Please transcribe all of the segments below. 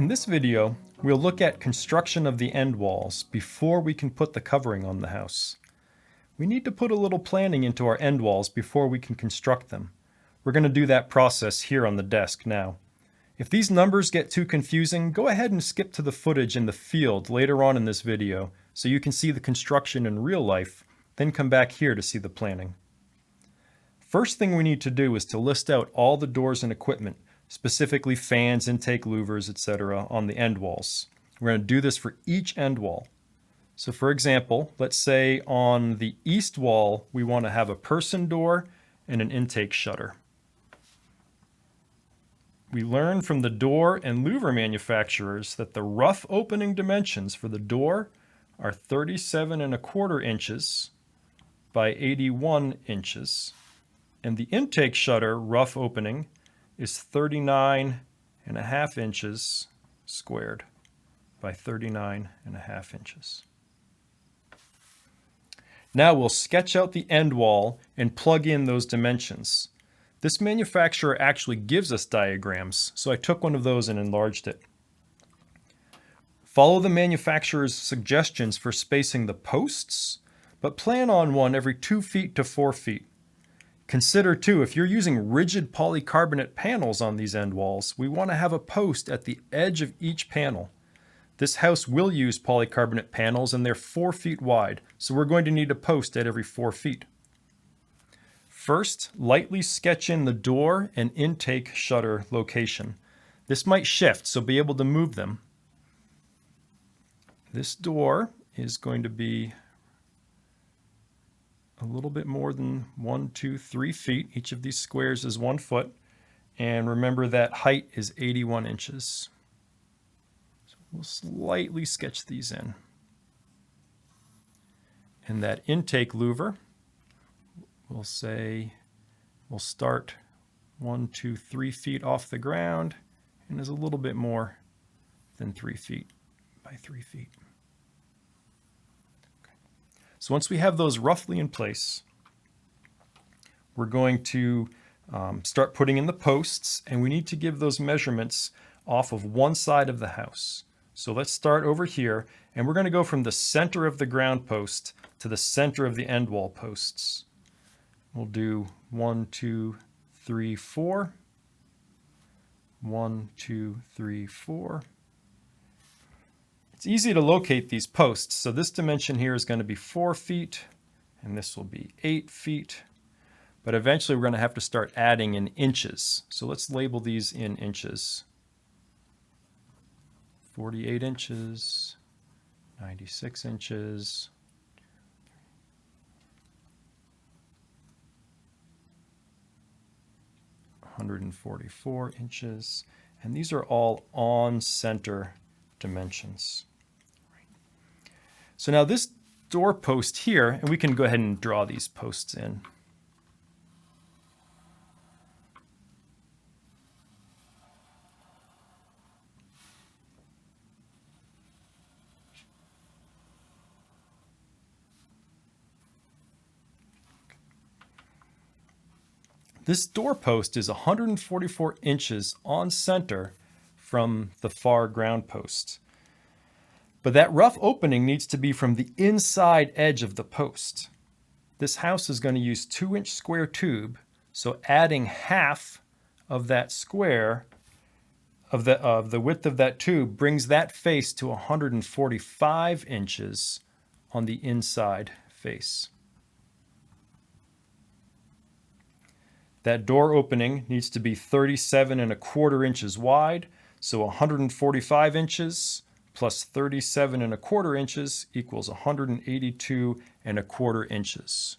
In this video, we'll look at construction of the end walls before we can put the covering on the house. We need to put a little planning into our end walls before we can construct them. We're going to do that process here on the desk now. If these numbers get too confusing, go ahead and skip to the footage in the field later on in this video so you can see the construction in real life, then come back here to see the planning. First thing we need to do is to list out all the doors and equipment, specifically fans, intake louvers, etc. on the end walls. We're going to do this for each end wall. So for example, let's say on the east wall we want to have a person door and an intake shutter. We learned from the door and louver manufacturers that the rough opening dimensions for the door are 37¼ inches by 81 inches. And the intake shutter rough opening is 39½ inches squared by 39½ inches. Now we'll sketch out the end wall and plug in those dimensions. This manufacturer actually gives us diagrams, so I took one of those and enlarged it. Follow the manufacturer's suggestions for spacing the posts, but plan on one every 2 feet to 4 feet. Consider too, if you're using rigid polycarbonate panels on these end walls, we want to have a post at the edge of each panel. This house will use polycarbonate panels and they're 4 feet wide, so we're going to need a post at every 4 feet. First, lightly sketch in the door and intake shutter location. This might shift, so be able to move them. This door is going to be a little bit more than 1, 2, 3 feet. Each of these squares is 1 foot. And remember that height is 81 inches. So we'll slightly sketch these in. And that intake louver, we'll say we'll start 1, 2, 3 feet off the ground and is a little bit more than 3 feet by 3 feet. Okay. So once we have those roughly in place, we're going to start putting in the posts, and we need to give those measurements off of one side of the house. So let's start over here, and we're going to go from the center of the ground post to the center of the end wall posts. We'll do 1, 2, 3, 4. 1, 2, 3, 4. It's easy to locate these posts. So this dimension here is going to be 4 feet, and this will be 8 feet. But eventually we're going to have to start adding in inches. So let's label these in inches. 48 inches, 96 inches, 144 inches, and these are all on center dimensions. So now this door post here, and we can go ahead and draw these posts in. This doorpost is 144 inches on center from the far ground post. But that rough opening needs to be from the inside edge of the post. This house is going to use 2-inch square tube, so adding half of that square of the width of that tube brings that face to 145 inches on the inside face. That door opening needs to be 37¼ inches wide, so 145 inches plus 37¼ inches equals 182¼ inches.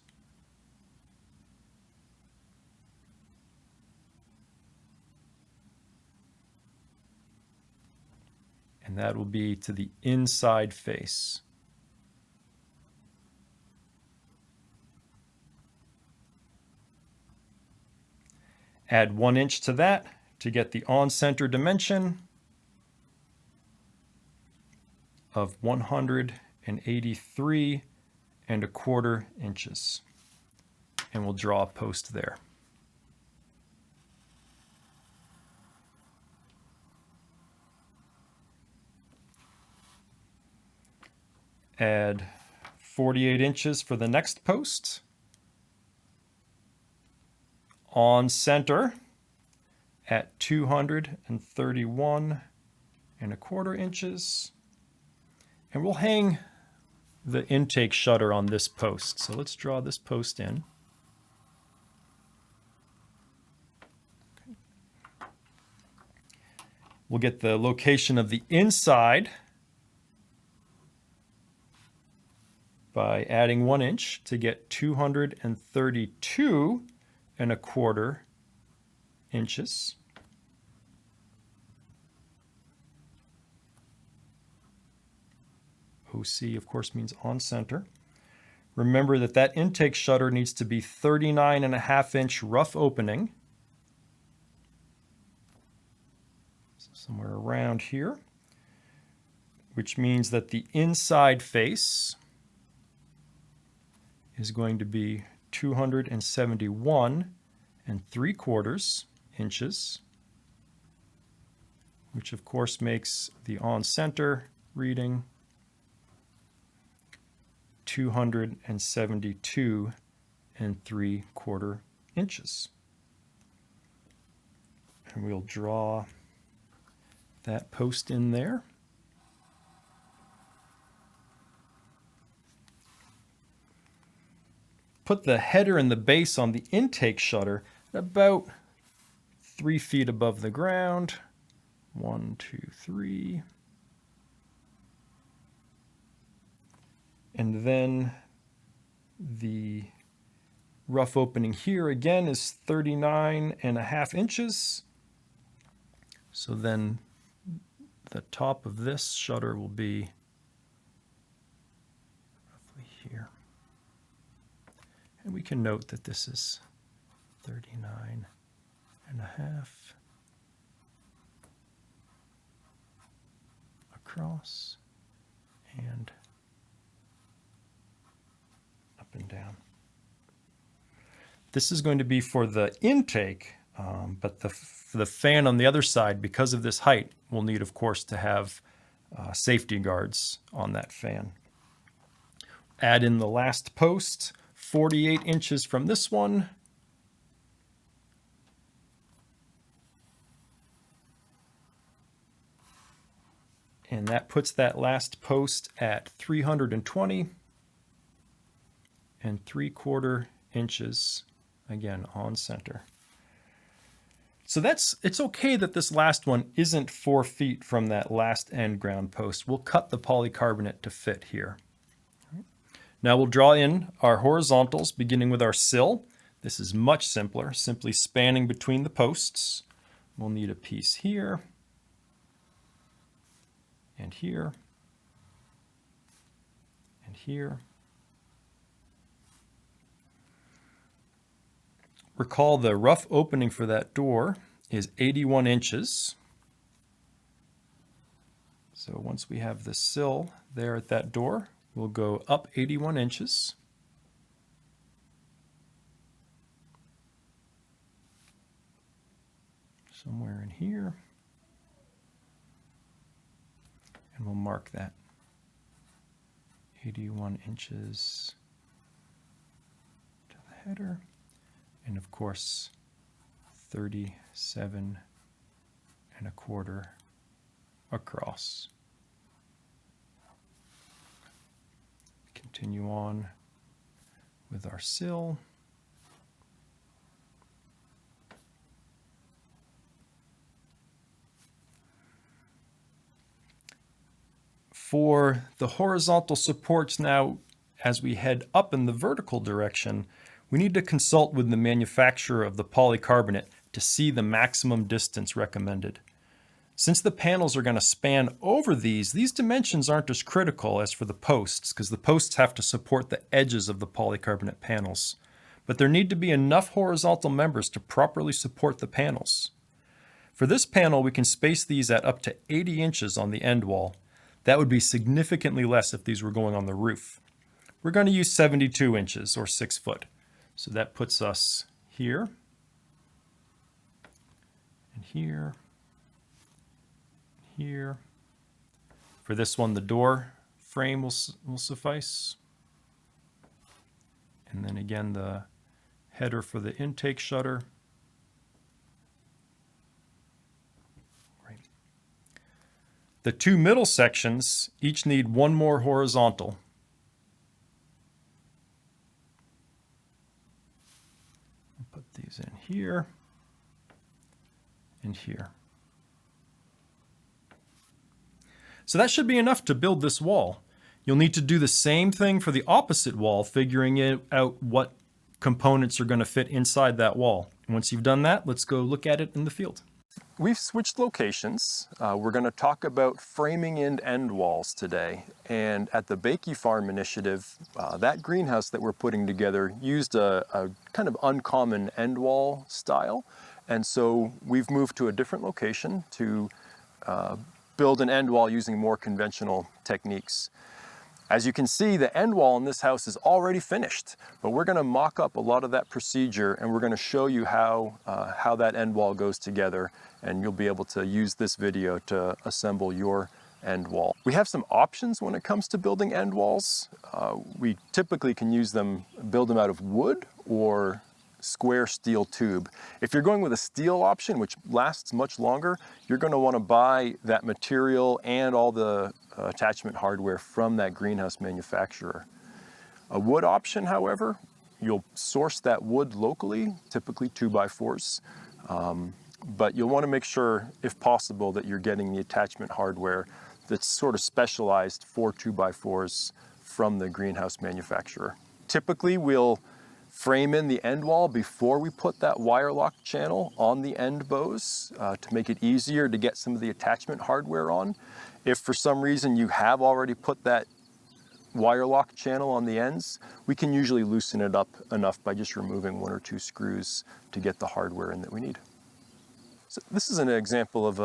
And that will be to the inside face. Add 1 inch to that to get the on-center dimension of 183¼ inches. And we'll draw a post there. Add 48 inches for the next post. On center at 231.25 inches. And we'll hang the intake shutter on this post. So let's draw this post in. We'll get the location of the inside by adding 1 inch to get 232.25 inches. OC, of course, means on center. Remember that that intake shutter needs to be 39.5 inch rough opening. So somewhere around here, which means that the inside face is going to be 271.75 inches, which of course makes the on-center reading 272.75 inches. And we'll draw that post in there. Put the header and the base on the intake shutter about 3 feet above the ground. 1, 2, 3. And then the rough opening here again is 39.5 inches. So then the top of this shutter will be roughly here. And we can note that this is 39.5 across and up and down. This is going to be for the intake, but for the fan on the other side, because of this height, we'll need, of course, to have safety guards on that fan. Add in the last post, 48 inches from this one. And that puts that last post at 320.75 inches, again, on center. So it's okay that this last one isn't 4 feet from that last end ground post. We'll cut the polycarbonate to fit here. Now we'll draw in our horizontals, beginning with our sill. This is much simpler, simply spanning between the posts. We'll need a piece here, and here, and here. Recall the rough opening for that door is 81 inches. So once we have the sill there at that door, we'll go up 81 inches. Somewhere in here. And we'll mark that 81 inches to the header. And of course, 37.25 across. Continue on with our sill. For the horizontal supports now, as we head up in the vertical direction, we need to consult with the manufacturer of the polycarbonate to see the maximum distance recommended. Since the panels are going to span over these dimensions aren't as critical as for the posts, because the posts have to support the edges of the polycarbonate panels. But there need to be enough horizontal members to properly support the panels. For this panel, we can space these at up to 80 inches on the end wall. That would be significantly less if these were going on the roof. We're going to use 72 inches or 6 foot. So that puts us here, and here, here. For this one, the door, frame will suffice. And then again, the header for the intake shutter. Right. The two middle sections each need one more horizontal. I'll put these in here and here. So that should be enough to build this wall. You'll need to do the same thing for the opposite wall, figuring out what components are going to fit inside that wall. And once you've done that, let's go look at it in the field. We've switched locations. We're going to talk about framing in end walls today. And at the Bakey Farm initiative, that greenhouse that we're putting together used a kind of uncommon end wall style. And so we've moved to a different location to build an end wall using more conventional techniques. As you can see, the end wall in this house is already finished, but we're going to mock up a lot of that procedure, and we're going to show you how that end wall goes together, and you'll be able to use this video to assemble your end wall. We have some options when it comes to building end walls. We typically can build them out of wood or square steel tube. If you're going with a steel option, which lasts much longer, you're going to want to buy that material and all the attachment hardware from that greenhouse manufacturer. A wood option, however, you'll source that wood locally, typically 2x4s, but you'll want to make sure, if possible, that you're getting the attachment hardware that's sort of specialized for 2x4s from the greenhouse manufacturer. Typically, we'll frame in the end wall before we put that wire lock channel on the end bows to make it easier to get some of the attachment hardware on. If for some reason you have already put that wire lock channel on the ends, we can usually loosen it up enough by just removing 1 or 2 screws to get the hardware in that we need. So this is an example of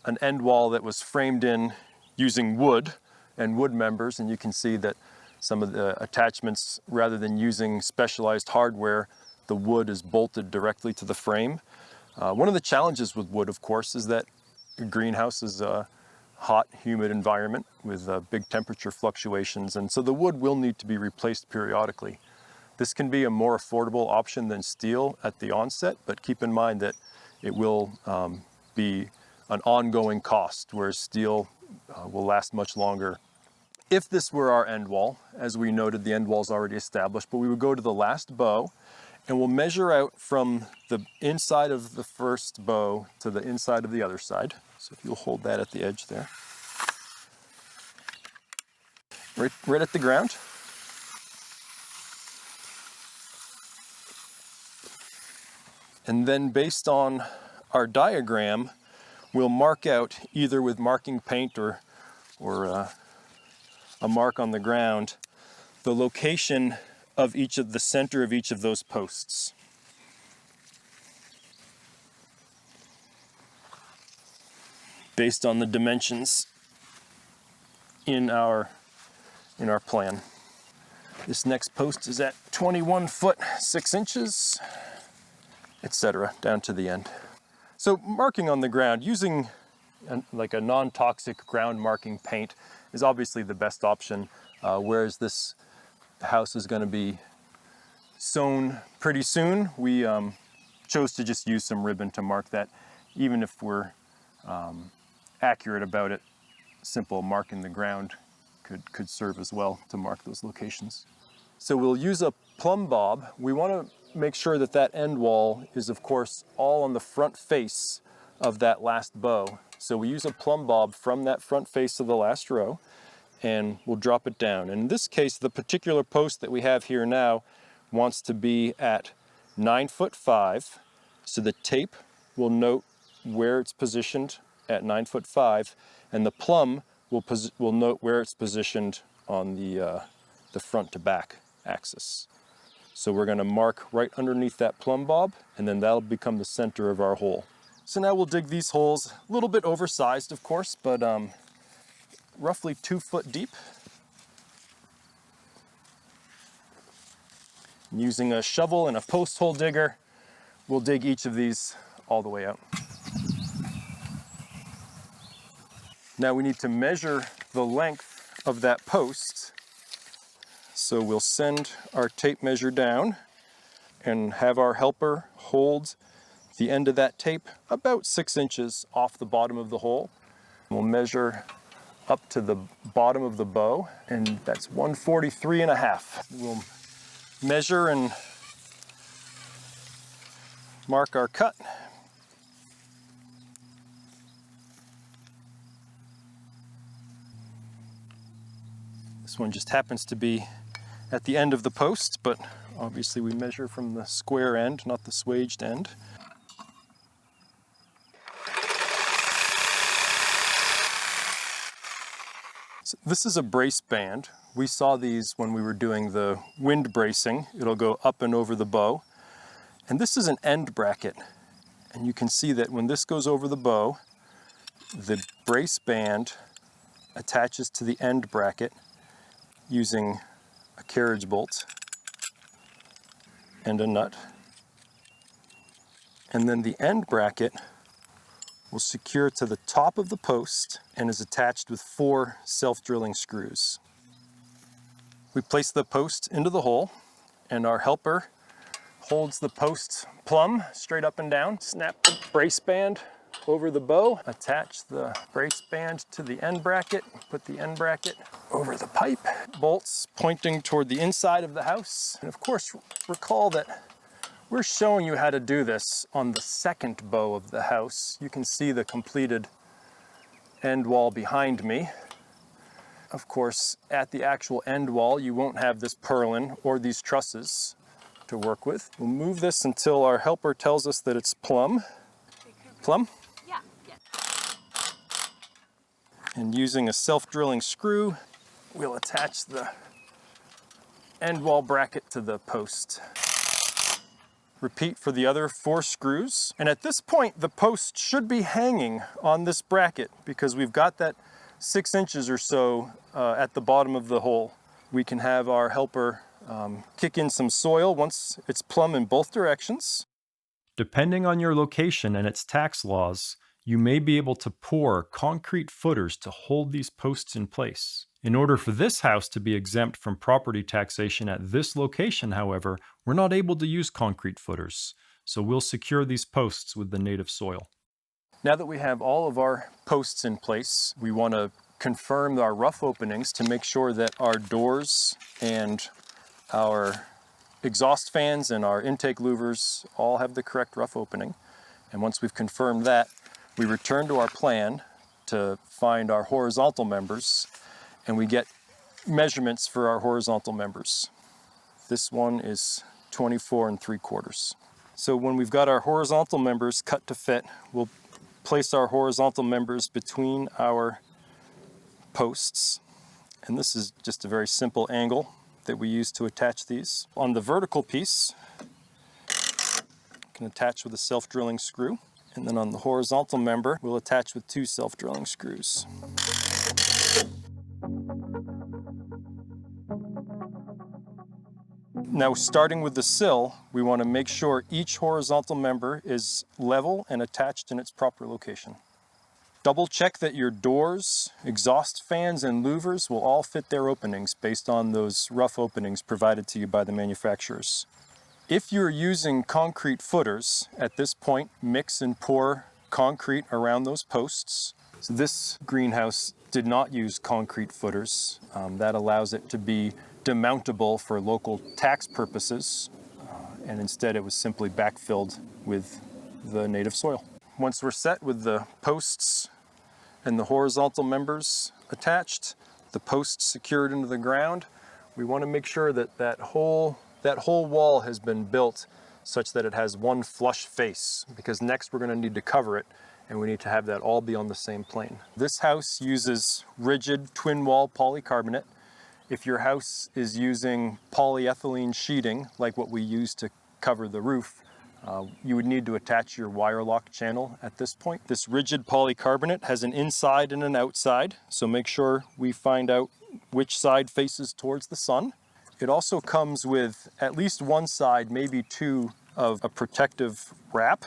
an end wall that was framed in using wood and wood members, and you can see that some of the attachments, rather than using specialized hardware, the wood is bolted directly to the frame. One of the challenges with wood, of course, is that a greenhouse is a hot, humid environment with big temperature fluctuations, and so the wood will need to be replaced periodically. This can be a more affordable option than steel at the onset, but keep in mind that it will be an ongoing cost, whereas steel will last much longer. If this were our end wall, as we noted, the end wall is already established, but we would go to the last bow and we'll measure out from the inside of the first bow to the inside of the other side. So if you'll hold that at the edge there. Right at the ground. And then based on our diagram, we'll mark out either with marking paint or a mark on the ground, the location of the center of each of those posts. Based on the dimensions in our plan. This next post is at 21 foot 6 inches, etc., down to the end. So marking on the ground, using like a non-toxic ground marking paint is obviously the best option, whereas this house is going to be sewn pretty soon. We chose to just use some ribbon to mark that. Even if we're accurate about it, simple mark in the ground could serve as well to mark those locations. So we'll use a plumb bob. We want to make sure that that end wall is, of course, all on the front face of that last bow. So we use a plumb bob from that front face of the last row, and we'll drop it down. And in this case, the particular post that we have here now wants to be at 9'5". So the tape will note where it's positioned at 9'5", and the plumb will note where it's positioned on the front to back axis. So we're going to mark right underneath that plumb bob, and then that'll become the center of our hole. So now we'll dig these holes, a little bit oversized, of course, but roughly 2 foot deep. Using a shovel and a post hole digger, we'll dig each of these all the way out. Now we need to measure the length of that post. So we'll send our tape measure down and have our helper hold the end of that tape about 6 inches off the bottom of the hole. We'll measure up to the bottom of the bow, and that's 143.5. We'll measure and mark our cut. This one just happens to be at the end of the post, but obviously we measure from the square end, not the swaged end. So this is a brace band. We saw these when we were doing the wind bracing. It'll go up and over the bow. And this is an end bracket. And you can see that when this goes over the bow, the brace band attaches to the end bracket using a carriage bolt and a nut. And then the end bracket will secure to the top of the post and is attached with 4 self-drilling screws. We place the post into the hole, and our helper holds the post plumb straight up and down. Snap the brace band over the bow, attach the brace band to the end bracket, put the end bracket over the pipe, bolts pointing toward the inside of the house. And of course, recall that we're showing you how to do this on the second bow of the house. You can see the completed end wall behind me. Of course, at the actual end wall, you won't have this purlin or these trusses to work with. We'll move this until our helper tells us that it's plumb. Plumb? Yeah. And using a self-drilling screw, we'll attach the end wall bracket to the post. Repeat for the other 4 screws. And at this point, the post should be hanging on this bracket because we've got that 6 inches or so at the bottom of the hole. We can have our helper kick in some soil once it's plumb in both directions. Depending on your location and its tax laws, you may be able to pour concrete footers to hold these posts in place. In order for this house to be exempt from property taxation at this location, however, we're not able to use concrete footers, so we'll secure these posts with the native soil. Now that we have all of our posts in place, we want to confirm our rough openings to make sure that our doors and our exhaust fans and our intake louvers all have the correct rough opening. And once we've confirmed that, we return to our plan to find our horizontal members, and we get measurements for our horizontal members. This one is 24 3/4. So when we've got our horizontal members cut to fit, we'll place our horizontal members between our posts. And this is just a very simple angle that we use to attach these. On the vertical piece, you can attach with a self-drilling screw. And then on the horizontal member, we'll attach with 2 self-drilling screws. Now, starting with the sill, we want to make sure each horizontal member is level and attached in its proper location. Double check that your doors, exhaust fans, and louvers will all fit their openings based on those rough openings provided to you by the manufacturers. If you're using concrete footers, at this point, mix and pour concrete around those posts. So this greenhouse did not use concrete footers. That allows it to be demountable for local tax purposes, and instead it was simply backfilled with the native soil. Once we're set with the posts and the horizontal members attached, the posts secured into the ground, we want to make sure that that whole wall has been built such that it has one flush face, because next we're going to need to cover it, and we need to have that all be on the same plane. This house uses rigid twin wall polycarbonate. If your house is using polyethylene sheeting, like what we use to cover the roof, you would need to attach your wire lock channel at this point. This rigid polycarbonate has an inside and an outside, so make sure we find out which side faces towards the sun. It also comes with at least one side, maybe 2, of a protective wrap,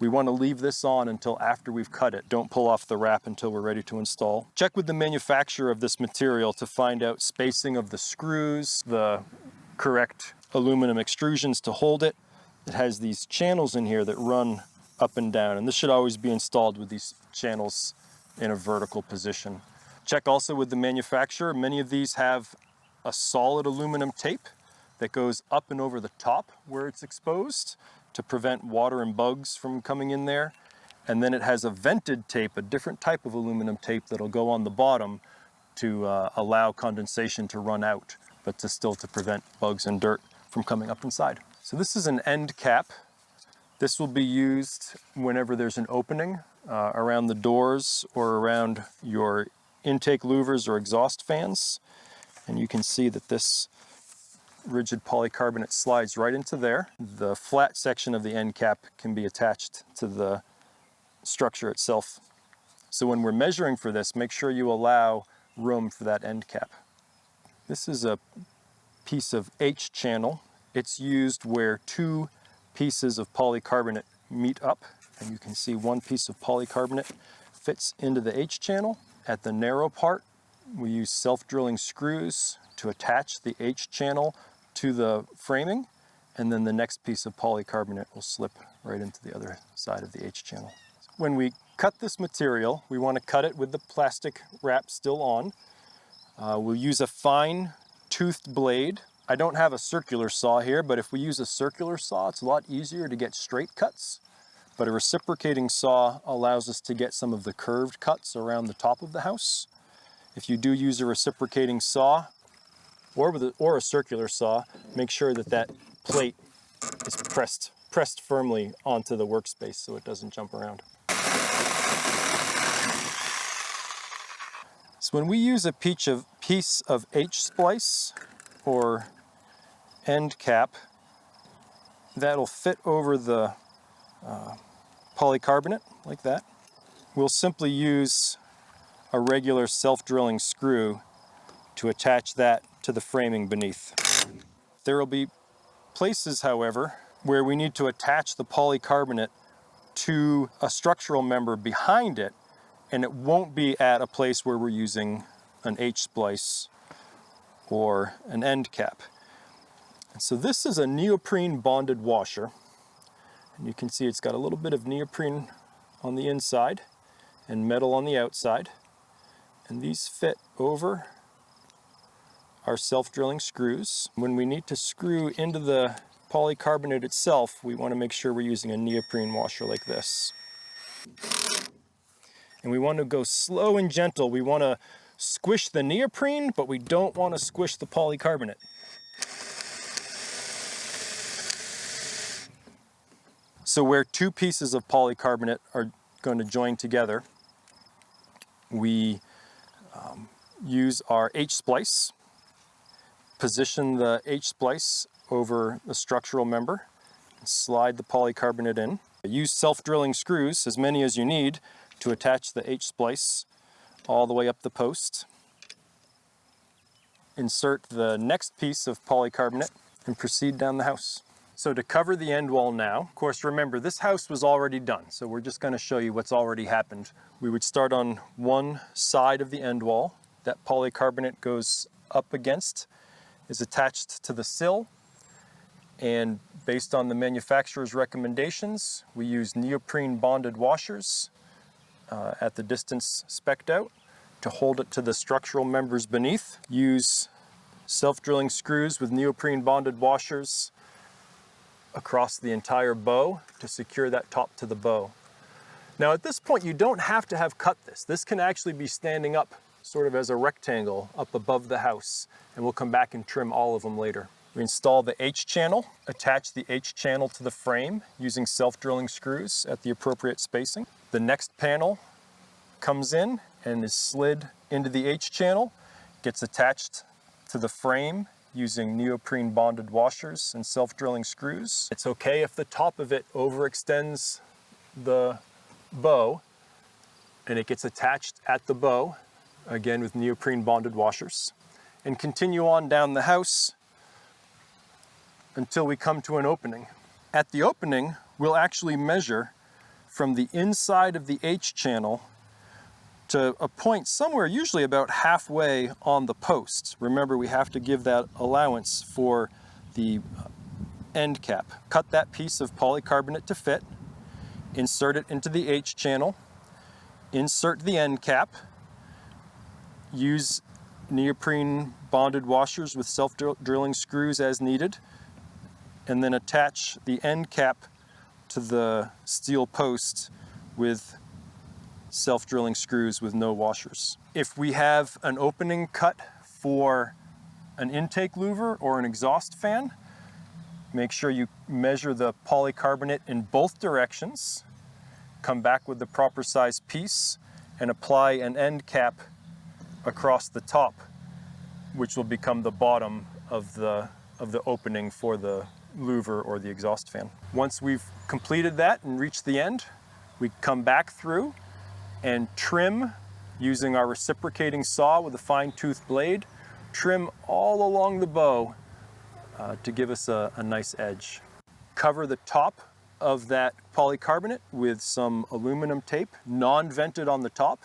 We want to leave this on until after we've cut it. Don't pull off the wrap until we're ready to install. Check with the manufacturer of this material to find out spacing of the screws, the correct aluminum extrusions to hold it. It has these channels in here that run up and down, and this should always be installed with these channels in a vertical position. Check also with the manufacturer. Many of these have a solid aluminum tape that goes up and over the top where it's exposed to prevent water and bugs from coming in there. And then it has a vented tape, a different type of aluminum tape that'll go on the bottom to allow condensation to run out, but to prevent bugs and dirt from coming up inside. So this is an end cap. This will be used whenever there's an opening around the doors or around your intake louvers or exhaust fans. And you can see that this rigid polycarbonate slides right into there. The flat section of the end cap can be attached to the structure itself. So when we're measuring for this, make sure you allow room for that end cap. This is a piece of H channel. It's used where two pieces of polycarbonate meet up, and you can see one piece of polycarbonate fits into the H channel. At the narrow part, we use self-drilling screws to attach the H channel to the framing, and then the next piece of polycarbonate will slip right into the other side of the H channel. When we cut this material, we want to cut it with the plastic wrap still on. We'll use a fine toothed blade. I don't have a circular saw here, but if we use a circular saw, it's a lot easier to get straight cuts. But a reciprocating saw allows us to get some of the curved cuts around the top of the house. If you do use a reciprocating saw or a circular saw, make sure that that plate is pressed firmly onto the workspace so it doesn't jump around. So when we use a piece of H-splice or end cap, that'll fit over the polycarbonate like that. We'll simply use a regular self-drilling screw to attach that to the framing beneath. There will be places, however, where we need to attach the polycarbonate to a structural member behind it, and it won't be at a place where we're using an H-splice or an end cap. And so this is a neoprene bonded washer, and you can see it's got a little bit of neoprene on the inside and metal on the outside, and these fit over our self-drilling screws. When we need to screw into the polycarbonate itself, we want to make sure we're using a neoprene washer like this. And we want to go slow and gentle. We want to squish the neoprene, but we don't want to squish the polycarbonate. So where two pieces of polycarbonate are going to join together, we use our H-splice, position the H-splice over the structural member, and slide the polycarbonate in. Use self-drilling screws, as many as you need, to attach the H-splice all the way up the post. Insert the next piece of polycarbonate and proceed down the house. So to cover the end wall now, of course, remember this house was already done, so we're just going to show you what's already happened. We would start on one side of the end wall. That polycarbonate goes up against, is attached to the sill, and based on the manufacturer's recommendations, we use neoprene bonded washers at the distance spec'd out to hold it to the structural members beneath. Use self-drilling screws with neoprene bonded washers across the entire bow to secure that top to the bow. Now at this point you don't have to have cut this. This can actually be standing up sort of as a rectangle up above the house, and we'll come back and trim all of them later. We install the H channel, attach the H channel to the frame using self-drilling screws at the appropriate spacing. The next panel comes in and is slid into the H channel, gets attached to the frame using neoprene bonded washers and self-drilling screws. It's okay if the top of it overextends the bow, and it gets attached at the bow, again with neoprene bonded washers, and continue on down the house until we come to an opening. At the opening, we'll actually measure from the inside of the H channel to a point somewhere usually about halfway on the post. Remember, we have to give that allowance for the end cap. Cut that piece of polycarbonate to fit, insert it into the H channel, insert the end cap, use neoprene bonded washers with self-drilling screws as needed, and then attach the end cap to the steel post with self-drilling screws with no washers. If we have an opening cut for an intake louver or an exhaust fan, make sure you measure the polycarbonate in both directions, come back with the proper size piece, and apply an end cap across the top, which will become the bottom of the opening for the louver or the exhaust fan. Once we've completed that and reached the end, we come back through and trim using our reciprocating saw with a fine-toothed blade, trim all along the bow to give us a nice edge. Cover the top of that polycarbonate with some aluminum tape, non-vented on the top,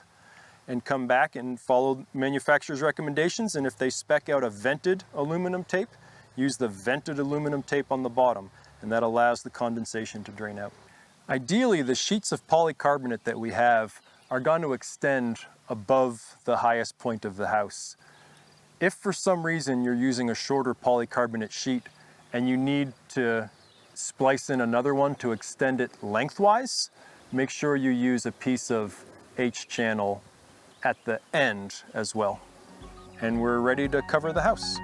and come back and follow manufacturer's recommendations. And if they spec out a vented aluminum tape, use the vented aluminum tape on the bottom, and that allows the condensation to drain out. Ideally, the sheets of polycarbonate that we have are going to extend above the highest point of the house. If for some reason you're using a shorter polycarbonate sheet and you need to splice in another one to extend it lengthwise, make sure you use a piece of H channel at the end as well. And we're ready to cover the house.